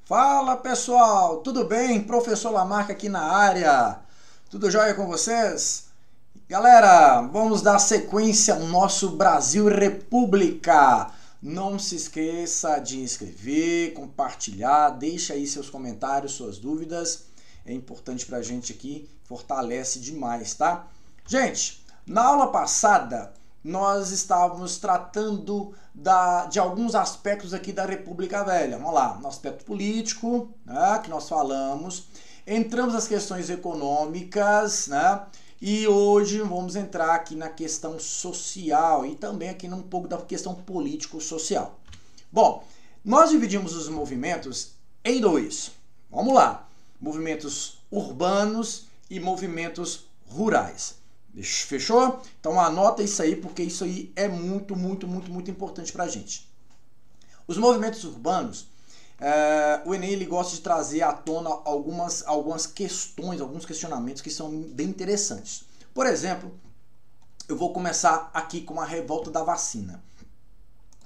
Fala pessoal, tudo bem? Professor Lamarca aqui na área. Tudo jóia com vocês? Galera, vamos dar sequência ao nosso Brasil República. Não se esqueça de inscrever, compartilhar, deixa aí seus comentários, suas dúvidas. É importante pra gente aqui, fortalece demais, tá? Gente, na aula passada nós estávamos tratando de alguns aspectos aqui da República Velha. Vamos lá, no aspecto político, né, que nós falamos. Entramos nas questões econômicas, né? E hoje vamos entrar aqui na questão social e também aqui num pouco da questão político-social. Bom, nós dividimos os movimentos em dois. Vamos lá, movimentos urbanos e movimentos rurais. Fechou? Então anota isso aí, porque isso aí é muito importante para a gente. Os movimentos urbanos, o Enem ele gosta de trazer à tona algumas questões, alguns questionamentos que são bem interessantes. Por exemplo, eu vou começar aqui com a revolta da vacina.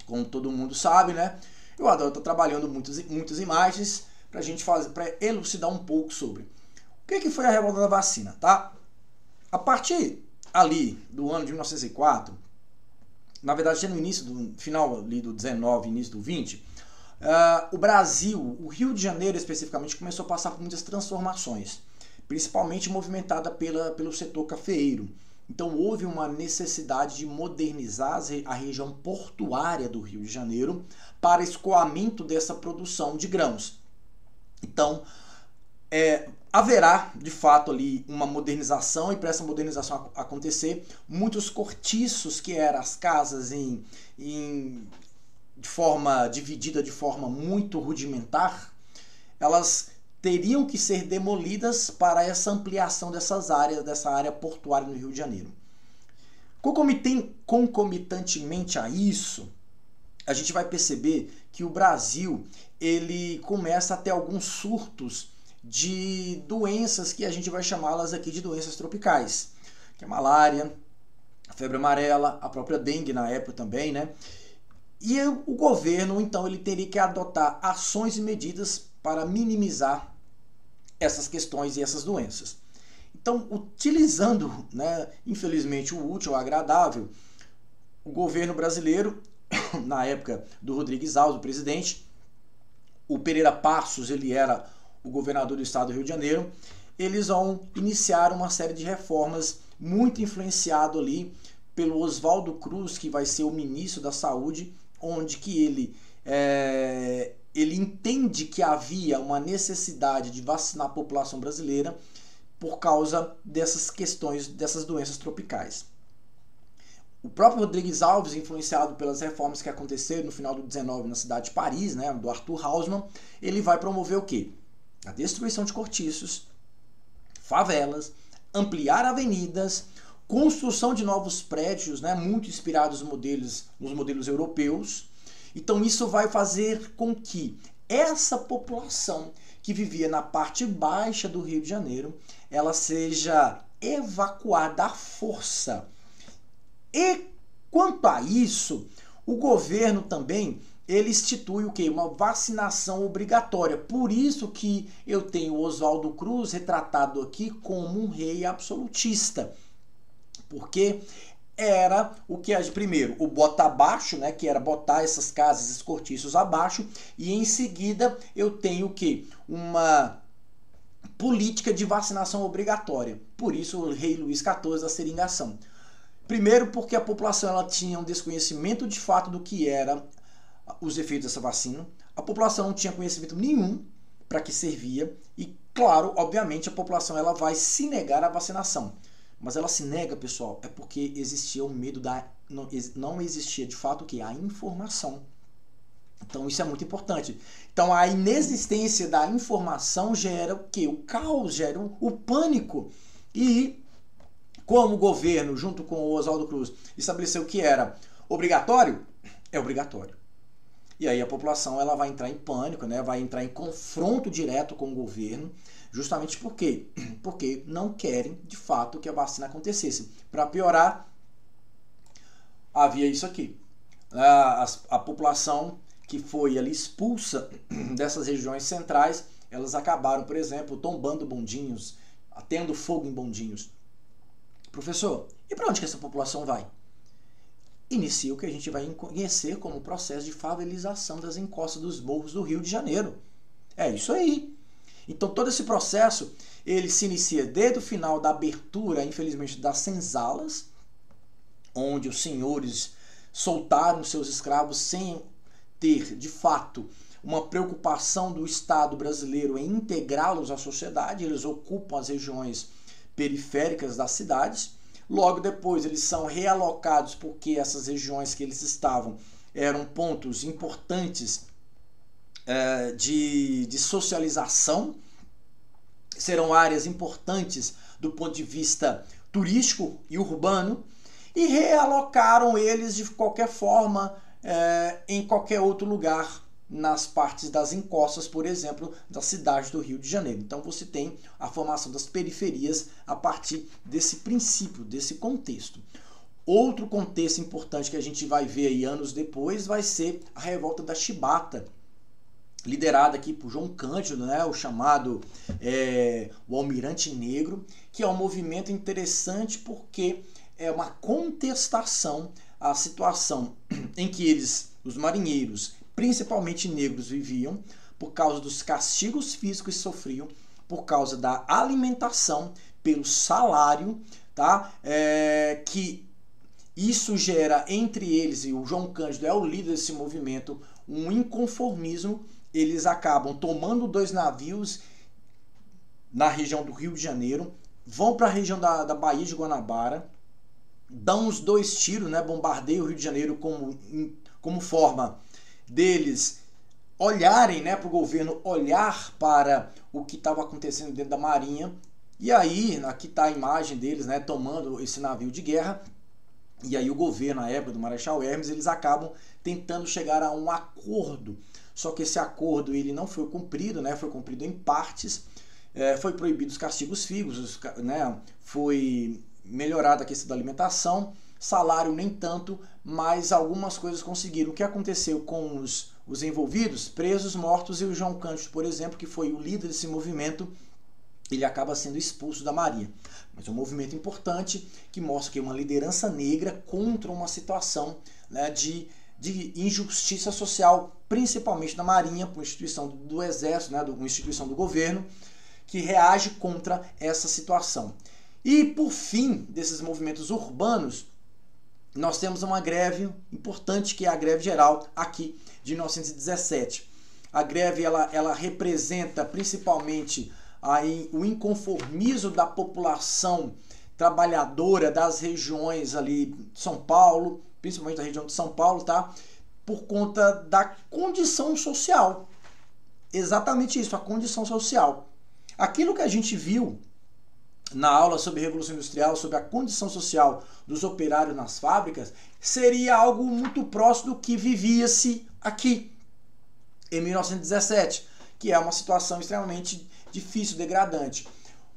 Como todo mundo sabe, né? Eu adoro estar trabalhando muitas imagens para a gente para elucidar um pouco sobre o que foi a revolta da vacina, tá? A partir ali do ano de 1904, na verdade, no início do final ali do 19, início do 20, o Brasil, o Rio de Janeiro especificamente, começou a passar por muitas transformações, principalmente movimentada pelo setor cafeeiro. Então houve uma necessidade de modernizar a região portuária do Rio de Janeiro para escoamento dessa produção de grãos. Então, haverá, de fato, ali uma modernização, e para essa modernização acontecer, muitos cortiços, que eram as casas de forma dividida, de forma muito rudimentar, elas teriam que ser demolidas para essa ampliação dessa área portuária no Rio de Janeiro. Concomitantemente a isso, a gente vai perceber que o Brasil ele começa a ter alguns surtos de doenças que a gente vai chamá-las aqui de doenças tropicais, que é a malária, a febre amarela, a própria dengue na época também, né? E o governo, então, ele teria que adotar ações e medidas para minimizar essas questões e essas doenças. Então, utilizando, né, infelizmente, o útil, o agradável, o governo brasileiro, na época do Rodrigues Alves, o presidente, o Pereira Passos, ele era o governador do estado do Rio de Janeiro, eles vão iniciar uma série de reformas muito influenciado ali pelo Oswaldo Cruz, que vai ser o ministro da Saúde, onde que ele entende que havia uma necessidade de vacinar a população brasileira por causa dessas questões, dessas doenças tropicais. O próprio Rodrigues Alves, influenciado pelas reformas que aconteceram no final do 19 na cidade de Paris, né, do Arthur Haussmann, ele vai promover o quê? A destruição de cortiços, favelas, ampliar avenidas, construção de novos prédios, né, muito inspirados nos modelos europeus. Então isso vai fazer com que essa população que vivia na parte baixa do Rio de Janeiro, ela seja evacuada à força. E quanto a isso, o governo também ele institui o quê? Uma vacinação obrigatória. Por isso que eu tenho o Oswaldo Cruz retratado aqui como um rei absolutista. Porque era o que, primeiro, o bota abaixo, né, que era botar essas casas, esses cortiços abaixo, e em seguida eu tenho o quê? Uma política de vacinação obrigatória. Por isso o rei Luís XIV da seringação. Primeiro porque a população ela tinha um desconhecimento de fato do que era os efeitos dessa vacina. A população não tinha conhecimento nenhum para que servia e, claro, obviamente a população ela vai se negar à vacinação. Mas ela se nega, pessoal, é porque existia o medo não existia de fato o que? A informação. Então isso é muito importante. Então a inexistência da informação gera o quê? O caos, gera o pânico. E como o governo, junto com o Oswaldo Cruz, estabeleceu que era obrigatório, é obrigatório. E aí a população ela vai entrar em pânico, né? Vai entrar em confronto direto com o governo, justamente por quê? Porque não querem, de fato, que a vacina acontecesse. Para piorar, havia isso aqui. A população que foi ali expulsa dessas regiões centrais, elas acabaram, por exemplo, tombando bondinhos, tendo fogo em bondinhos. Professor, e para onde que essa população vai? Inicia o que a gente vai conhecer como o processo de favelização das encostas dos morros do Rio de Janeiro. É isso aí. Então todo esse processo, ele se inicia desde o final da abertura, infelizmente, das senzalas, onde os senhores soltaram seus escravos sem ter, de fato, uma preocupação do Estado brasileiro em integrá-los à sociedade. Eles ocupam as regiões periféricas das cidades. Logo depois eles são realocados porque essas regiões que eles estavam eram pontos importantes de socialização, serão áreas importantes do ponto de vista turístico e urbano, e realocaram eles de qualquer forma em qualquer outro lugar nas partes das encostas, por exemplo, da cidade do Rio de Janeiro. Então você tem a formação das periferias a partir desse princípio, desse contexto. Outro contexto importante que a gente vai ver aí anos depois vai ser a revolta da Chibata, liderada aqui por João Cândido, né, o chamado o Almirante Negro, que é um movimento interessante porque é uma contestação à situação em que os marinheiros, principalmente negros, viviam por causa dos castigos físicos que sofriam, por causa da alimentação, pelo salário, tá? Que isso gera entre eles, e o João Cândido é o líder desse movimento, um inconformismo. Eles acabam tomando 2 navios na região do Rio de Janeiro, vão para a região da Baía de Guanabara, dão os 2 tiros, né, bombardeiam o Rio de Janeiro como forma deles olharem, né, para o governo olhar para o que estava acontecendo dentro da Marinha. E aí, aqui está a imagem deles, né, tomando esse navio de guerra. E aí o governo, na época do Marechal Hermes, eles acabam tentando chegar a um acordo. Só que esse acordo ele não foi cumprido, né, foi cumprido em partes. Foi proibido os castigos físicos, né, foi melhorada a questão da alimentação, salário nem tanto, mas algumas coisas conseguiram. O que aconteceu com os envolvidos, presos, mortos, e o João Cândido, por exemplo, que foi o líder desse movimento, ele acaba sendo expulso da Marinha. Mas é um movimento importante que mostra que é uma liderança negra contra uma situação, né, de injustiça social, principalmente na Marinha, por instituição do Exército, né, uma instituição do governo, que reage contra essa situação. E por fim desses movimentos urbanos, nós temos uma greve importante, que é a greve geral aqui de 1917. A greve ela representa principalmente aí o inconformismo da população trabalhadora das regiões ali de São Paulo, principalmente da região de São Paulo, tá? Por conta da condição social. Exatamente isso, a condição social. Aquilo que a gente viu na aula sobre Revolução Industrial, sobre a condição social dos operários nas fábricas, seria algo muito próximo do que vivia-se aqui em 1917, que é uma situação extremamente difícil, degradante.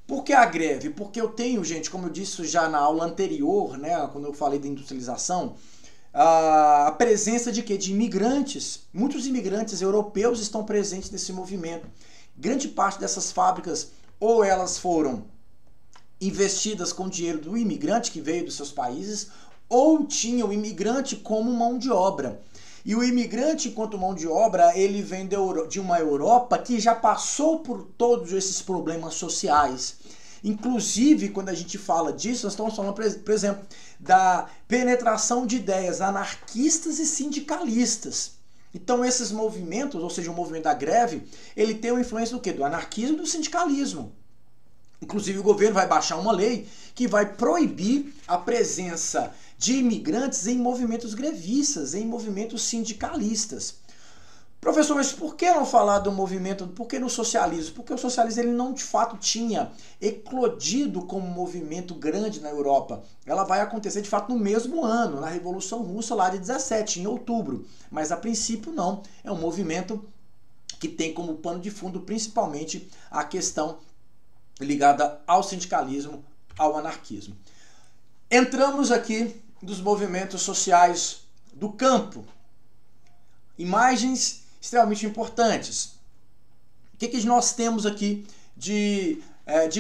Por que a greve? Porque eu tenho, gente, como eu disse já na aula anterior, né, quando eu falei da industrialização, a presença de quê? De imigrantes. Muitos imigrantes europeus estão presentes nesse movimento. Grande parte dessas fábricas, ou elas foram investidas com dinheiro do imigrante que veio dos seus países, ou tinha o imigrante como mão de obra. E o imigrante, enquanto mão de obra, ele vem de uma Europa que já passou por todos esses problemas sociais. Inclusive, quando a gente fala disso, nós estamos falando, por exemplo, da penetração de ideias anarquistas e sindicalistas. Então, esses movimentos, ou seja, o movimento da greve, ele tem uma influência do quê? Do anarquismo e do sindicalismo. Inclusive, o governo vai baixar uma lei que vai proibir a presença de imigrantes em movimentos grevistas, em movimentos sindicalistas. Professor, mas por que não falar do movimento, por que no socialismo? Porque o socialismo ele não de fato tinha eclodido como movimento grande na Europa. Ela vai acontecer de fato no mesmo ano, na Revolução Russa lá de 17, em outubro. Mas a princípio não, é um movimento que tem como pano de fundo principalmente a questão ligada ao sindicalismo, ao anarquismo. Entramos aqui dos movimentos sociais do campo. Imagens extremamente importantes. O que nós temos aqui de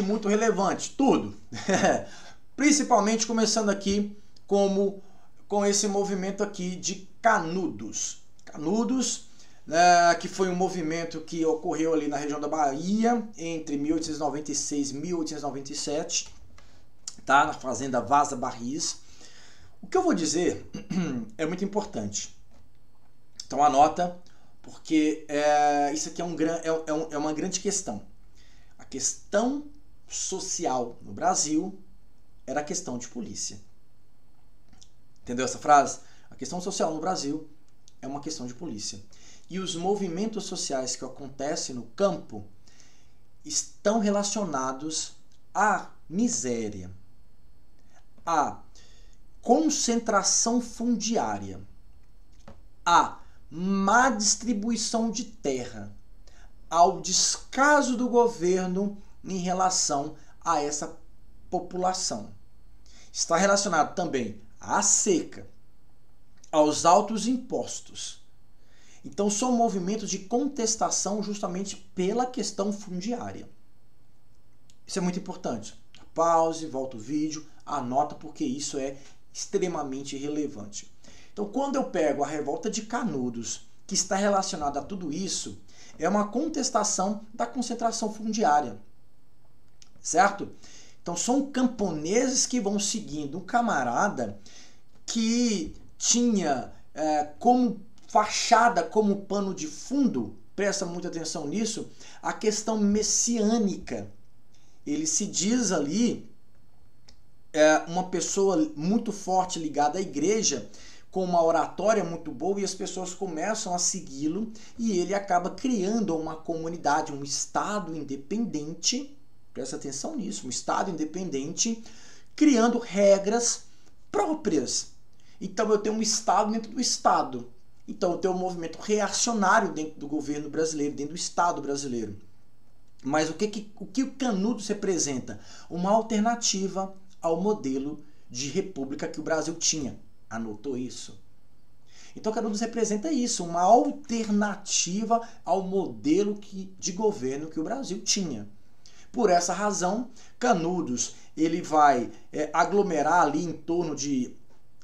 muito relevante? Tudo. Principalmente começando aqui com esse movimento aqui de Canudos. Canudos, que foi um movimento que ocorreu ali na região da Bahia entre 1896 e 1897, tá? Na fazenda Vaza Barris. O que eu vou dizer é muito importante. Então anota, porque isso aqui é uma grande questão. A questão social no Brasil era a questão de polícia. Entendeu essa frase? A questão social no Brasil é uma questão de polícia. E os movimentos sociais que acontecem no campo estão relacionados à miséria, à concentração fundiária, à má distribuição de terra, ao descaso do governo em relação a essa população. Está relacionado também à seca, aos altos impostos. Então são movimentos de contestação justamente pela questão fundiária. Isso é muito importante. Pause, volta o vídeo, anota porque isso é extremamente relevante. Então quando eu pego a revolta de Canudos, que está relacionada a tudo isso, é uma contestação da concentração fundiária. Certo? Então são camponeses que vão seguindo um camarada que tinha como fachada, como pano de fundo, presta muita atenção nisso, a questão messiânica. Ele se diz ali uma pessoa muito forte ligada à igreja, com uma oratória muito boa, e as pessoas começam a segui-lo, e ele acaba criando uma comunidade, um estado independente, presta atenção nisso, um estado independente, criando regras próprias. Então eu tenho um estado dentro do estado. Então eu tenho um movimento reacionário dentro do governo brasileiro, dentro do estado brasileiro. Mas o que o Canudos representa? Uma alternativa ao modelo de república que o Brasil tinha. Anotou isso? Então Canudos representa isso, uma alternativa ao modelo de governo que o Brasil tinha. Por essa razão, Canudos ele vai aglomerar ali em torno de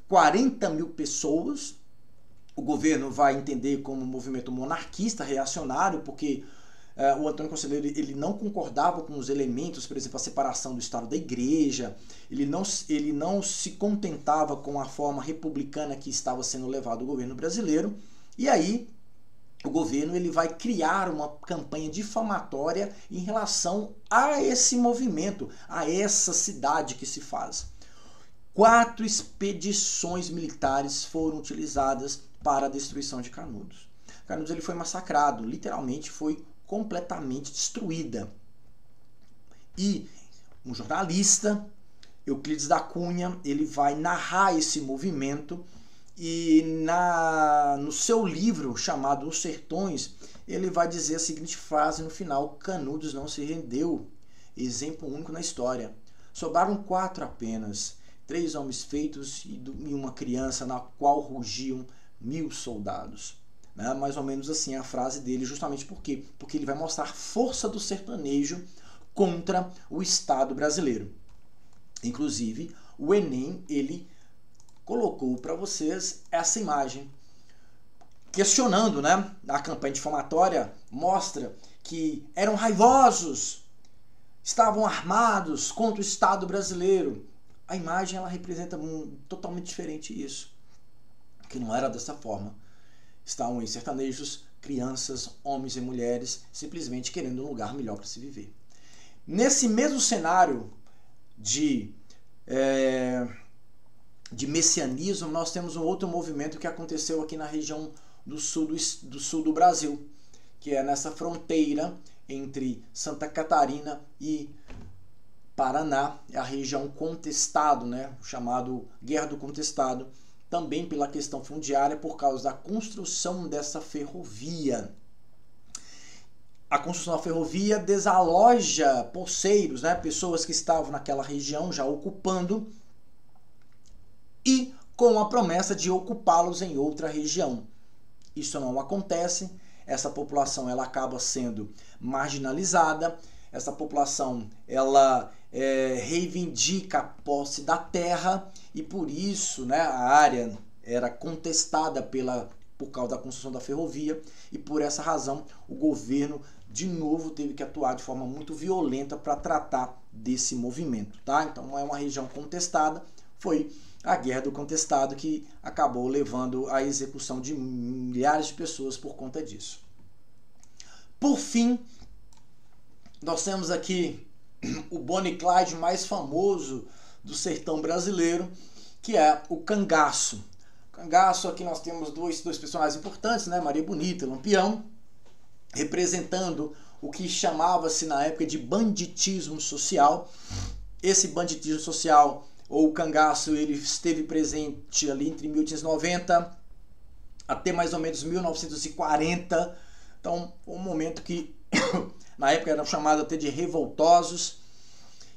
40 mil pessoas. O governo vai entender como um movimento monarquista, reacionário, porque o Antônio Conselheiro ele não concordava com os elementos, por exemplo, a separação do Estado da Igreja, ele não se contentava com a forma republicana que estava sendo levado o governo brasileiro, e aí o governo ele vai criar uma campanha difamatória em relação a esse movimento, a essa cidade que se faz. 4 expedições militares foram utilizadas para a destruição de Canudos. Canudos ele foi massacrado, literalmente foi completamente destruída. E um jornalista, Euclides da Cunha, ele vai narrar esse movimento e no seu livro chamado Os Sertões, ele vai dizer a seguinte frase no final: Canudos não se rendeu, exemplo único na história. Sobraram 4 apenas, 3 homens feitos e uma criança na qual rugiam 1000 soldados. Mais ou menos assim a frase dele, justamente porque ele vai mostrar a força do sertanejo contra o Estado brasileiro. Inclusive, o Enem ele colocou para vocês essa imagem, questionando, né? A campanha difamatória mostra que eram raivosos, estavam armados contra o Estado brasileiro. A imagem ela representa totalmente diferente isso, que não era dessa forma. Estavam aí sertanejos, crianças, homens e mulheres, simplesmente querendo um lugar melhor para se viver. Nesse mesmo cenário de messianismo, nós temos um outro movimento que aconteceu aqui na região do sul do Brasil, que é nessa fronteira entre Santa Catarina e Paraná, é a região Contestado, né? Chamado Guerra do Contestado, também pela questão fundiária, por causa da construção dessa ferrovia. A construção da ferrovia desaloja poceiros, né? Pessoas que estavam naquela região já ocupando, e com a promessa de ocupá-los em outra região. isso não acontece, essa população ela acaba sendo marginalizada, essa população ela reivindica a posse da terra e por isso, né, a área era contestada por causa da construção da ferrovia e por essa razão o governo de novo teve que atuar de forma muito violenta para tratar desse movimento, tá? Então é uma região contestada, foi a Guerra do Contestado que acabou levando à execução de milhares de pessoas por conta disso. Por fim, nós temos aqui o Bonnie e Clyde mais famoso do sertão brasileiro, que é o cangaço. O cangaço, aqui nós temos dois personagens importantes, né? Maria Bonita e Lampião, representando o que chamava-se na época de banditismo social. Esse banditismo social, ou o cangaço, ele esteve presente ali entre 1890 até mais ou menos 1940. Então, um momento que na época eram chamados até de revoltosos,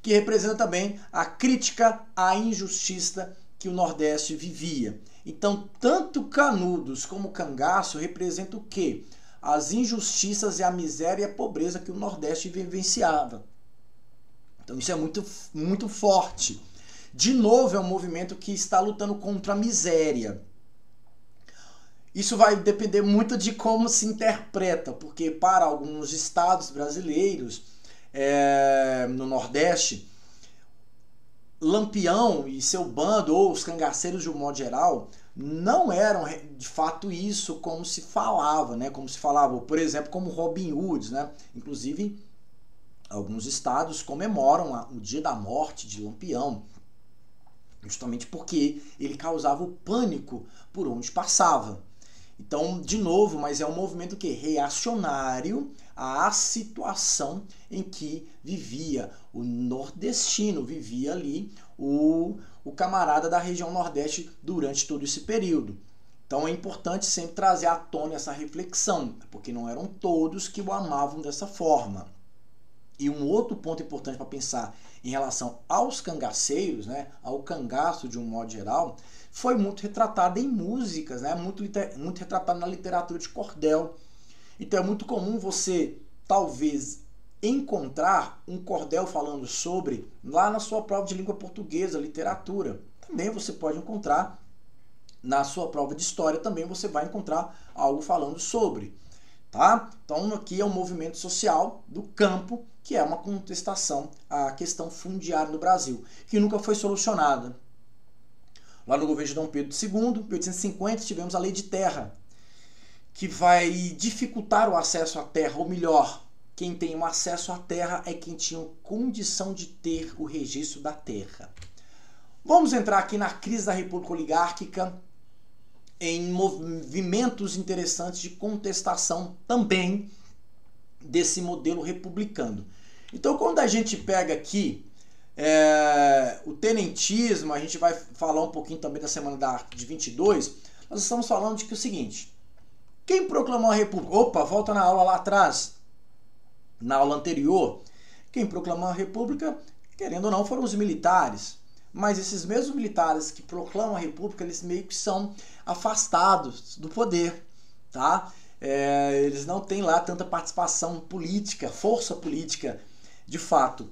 que representa também a crítica à injustiça que o Nordeste vivia. Então, tanto Canudos como Cangaço representam o quê? As injustiças e a miséria e a pobreza que o Nordeste vivenciava. Então, isso é muito, muito forte. De novo, é um movimento que está lutando contra a miséria. Isso vai depender muito de como se interpreta, porque para alguns estados brasileiros, no Nordeste, Lampião e seu bando, ou os cangaceiros de um modo geral, não eram de fato isso como se falava, né? Como se falava, por exemplo, como Robin Hood, né? Inclusive, alguns estados comemoram o dia da morte de Lampião, justamente porque ele causava o pânico por onde passava. Então, de novo, mas é um movimento que reacionário à situação em que vivia o nordestino, vivia ali o camarada da região Nordeste durante todo esse período. Então é importante sempre trazer à tona essa reflexão, porque não eram todos que o amavam dessa forma. E um outro ponto importante para pensar em relação aos cangaceiros, né, ao cangaço de um modo geral, foi muito retratado em músicas, né, muito retratado na literatura de cordel. Então é muito comum você, talvez, encontrar um cordel falando sobre lá na sua prova de língua portuguesa, literatura. Também você pode encontrar na sua prova de história, também você vai encontrar algo falando sobre. Tá? Então aqui é um movimento social do campo, que é uma contestação à questão fundiária no Brasil, que nunca foi solucionada. Lá no governo de Dom Pedro II, em 1850, tivemos a Lei de Terra, que vai dificultar o acesso à terra, ou melhor, quem tem um acesso à terra é quem tinha condição de ter o registro da terra. Vamos entrar aqui na crise da República Oligárquica, em movimentos interessantes de contestação também desse modelo republicano. Então, quando a gente pega aqui o tenentismo, a gente vai falar um pouquinho também da semana de 22, nós estamos falando de que o seguinte: quem proclamou a República? Opa, volta na aula lá atrás, na aula anterior. Quem proclamou a República, querendo ou não, foram os militares. Mas esses mesmos militares que proclamam a República, eles meio que são afastados do poder, tá? Eles não têm lá tanta participação política, força política, de fato.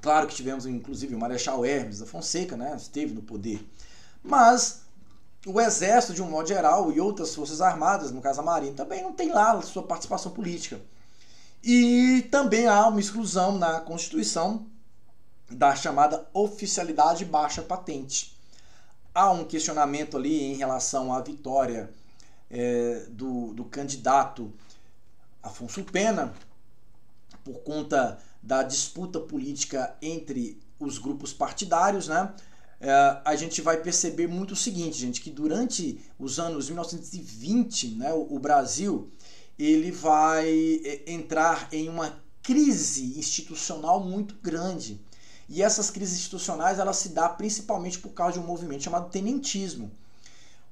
Claro que tivemos, inclusive, o Marechal Hermes da Fonseca, né? Esteve no poder. Mas o Exército, de um modo geral, e outras forças armadas, no caso a Marinha, também não tem lá a sua participação política. E também há uma exclusão na Constituição da chamada oficialidade baixa patente. Há um questionamento ali em relação à vitória do candidato Afonso Pena, por conta da disputa política entre os grupos partidários, né? A gente vai perceber muito o seguinte, gente, que durante os anos 1920, né, o Brasil ele vai entrar em uma crise institucional muito grande. E essas crises institucionais, elas se dão principalmente por causa de um movimento chamado tenentismo.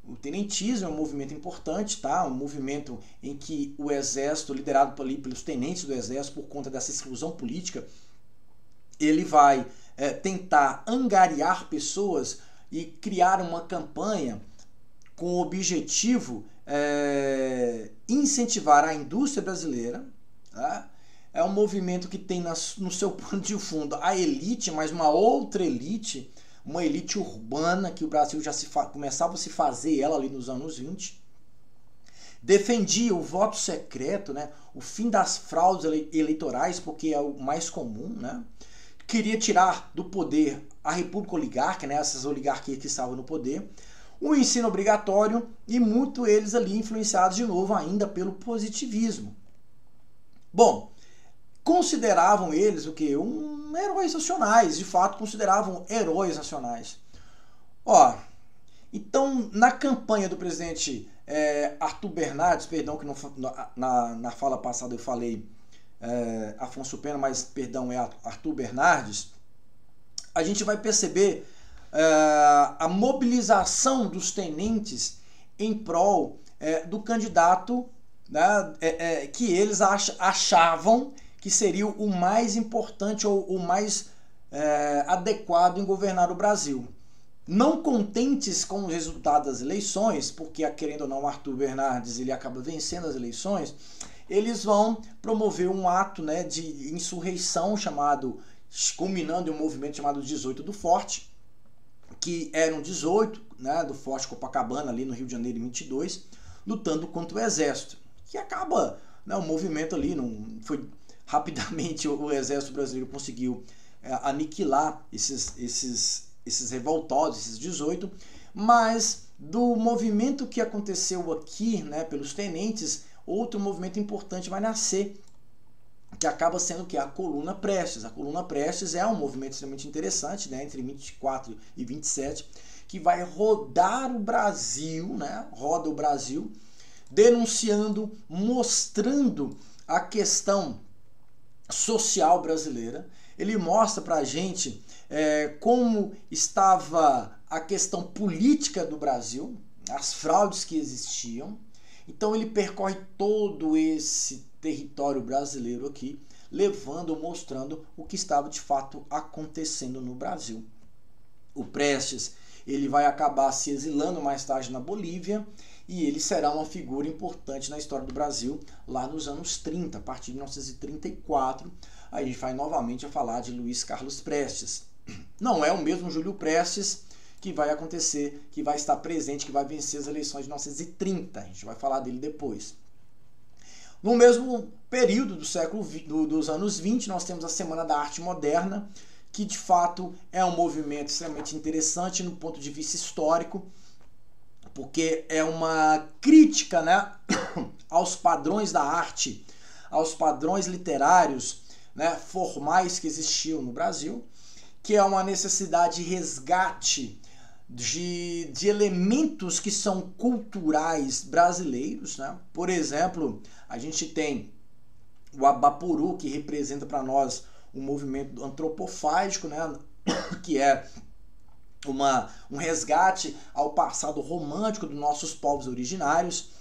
O tenentismo é um movimento importante, tá? Um movimento em que o exército, liderado ali pelos tenentes do exército, por conta dessa exclusão política, ele vai tentar angariar pessoas e criar uma campanha com o objetivo incentivar a indústria brasileira, tá? É um movimento que tem no seu pano de fundo a elite, mas uma outra elite, uma elite urbana, que o Brasil já começava a se fazer ela ali nos anos 20. Defendia o voto secreto, né? O fim das fraudes eleitorais, porque é o mais comum, né? Queria tirar do poder a república oligárquica, né? Essas oligarquias que estavam no poder. O ensino obrigatório e muito eles ali influenciados de novo ainda pelo positivismo. Bom, consideravam eles o quê? Heróis nacionais, de fato consideravam heróis nacionais. Ó, então na campanha do presidente Arthur Bernardes, perdão que na fala passada eu falei Afonso Pena, mas perdão, é Arthur Bernardes, a gente vai perceber a mobilização dos tenentes em prol do candidato, né, que eles achavam que seria o mais importante ou o mais adequado em governar o Brasil. Não contentes com o resultado das eleições, porque, querendo ou não, Arthur Bernardes ele acaba vencendo as eleições, eles vão promover um ato, né, de insurreição culminando em um movimento chamado 18 do Forte, que eram 18, né, do Forte Copacabana, ali no Rio de Janeiro, em 22, lutando contra o Exército, que acaba, né, o movimento ali, não foi rapidamente o Exército Brasileiro conseguiu aniquilar esses revoltosos, esses 18, mas do movimento que aconteceu aqui, né, pelos tenentes, outro movimento importante vai nascer, que acaba sendo que a Coluna Prestes. A Coluna Prestes é um movimento extremamente interessante, né, entre 24 e 27, que vai rodar o Brasil, né, roda o Brasil, denunciando, mostrando a questão social brasileira. Ele mostra pra gente como estava a questão política do Brasil, as fraudes que existiam. Então ele percorre todo esse território brasileiro aqui, levando, mostrando o que estava de fato acontecendo no Brasil. O Prestes, ele vai acabar se exilando mais tarde na Bolívia e ele será uma figura importante na história do Brasil lá nos anos 30, a partir de 1934. Aí a gente vai novamente a falar de Luiz Carlos Prestes. Não é o mesmo Júlio Prestes que vai acontecer, que vai estar presente, que vai vencer as eleições de 1930. A gente vai falar dele depois. No mesmo período dos anos 20, nós temos a Semana da Arte Moderna, que de fato é um movimento extremamente interessante no ponto de vista histórico, porque é uma crítica, né, aos padrões da arte, aos padrões literários, né, formais que existiam no Brasil, que é uma necessidade de resgate de elementos que são culturais brasileiros, né? Por exemplo, a gente tem o Abaporu, que representa para nós um movimento antropofágico, né? Que é um resgate ao passado romântico dos nossos povos originários,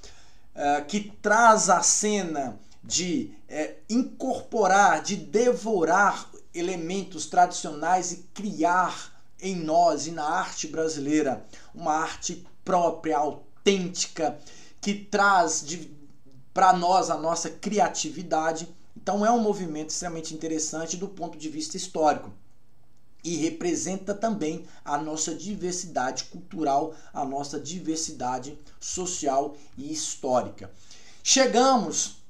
que traz a cena de incorporar, de devorar elementos tradicionais e criar em nós e na arte brasileira uma arte própria, autêntica, que traz para nós a nossa criatividade. Então é um movimento extremamente interessante do ponto de vista histórico e representa também a nossa diversidade cultural, a nossa diversidade social e histórica. Chegamos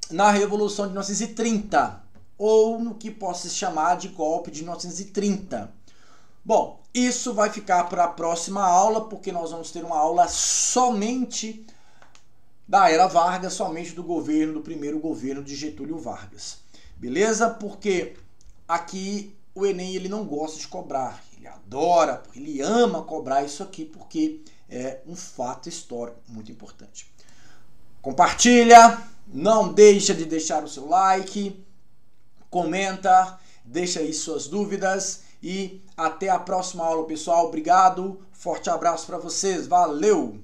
na Revolução de 1930, ou no que possa se chamar de golpe de 1930. Bom, isso vai ficar para a próxima aula, porque nós vamos ter uma aula somente da era Vargas, somente do primeiro governo de Getúlio Vargas. Beleza? Porque aqui o Enem ele não gosta de cobrar, ele adora, ele ama cobrar isso aqui, porque é um fato histórico muito importante. Compartilha, não deixa de deixar o seu like, comenta, deixa aí suas dúvidas e até a próxima aula, pessoal. Obrigado, forte abraço para vocês, valeu!